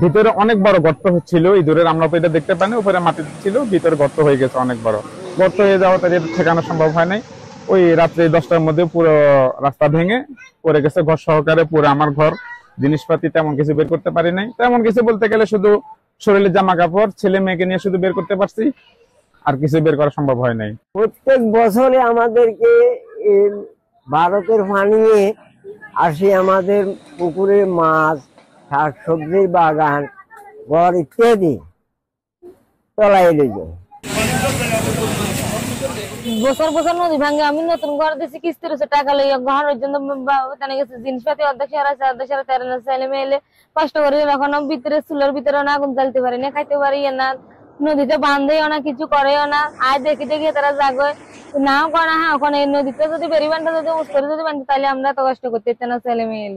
ভিতরে অনেক বড় গর্ত হচ্ছিল ইঁদুরের, আমরা তো এটা দেখতে পাইনি, উপরে মাটি ছিল, ভিতরে গর্ত হয়ে গেছে অনেক বড়। গর্ত হয়ে যাওয়া তাদের ঠেকানো সম্ভব হয় নাই। ওই রাত্রে 10টার মধ্যে পুরো রাস্তা ভেঙে পড়ে গেছে, ঘর সহকারে পুরো আমার ঘর, জিনিসপাতি তেমন কিছু বের করতে পারি নাই। তেমন কিছু বলতে গেলে শুধু শরীরের জামা কাপড়, ছেলে মেয়েকে নিয়ে শুধু বের করতে পারছি, আর কিছু বের করা সম্ভব হয় নাই। প্রত্যেক বছরে আমাদেরকে ভারতের পানিয়ে আসি, আমাদের পুকুরে মাছ, শাকসবজির বাগান, ঘর ইত্যাদি তলাই যায়। বছর বছর নদী ভাঙে, আমি নতুন ঘর দিয়েছি, কিস্তির টাকা লইয়া ঘরের জন্য গেছে, জিনিসপাতি অর্ধেক সেরা আছে, অর্ধেক সেরা তেরো ছেলে মেয়ে কষ্ট করে এখনো ভিতরে চুলের ভিতরে না আগুন জ্বালতে পারি না, খাইতে পারি না, নদীতে বান্ধেও না, কিছু করেও না। আয় দেখি দেখি তারা জাগয় নাও করে। হ্যাঁ, ওখানে নদীতে যদি বেরি বান্ধা যদি উস করে যদি বান্ধে, তাহলে আমরা এত কষ্ট করতে না ছেলে মেয়ে।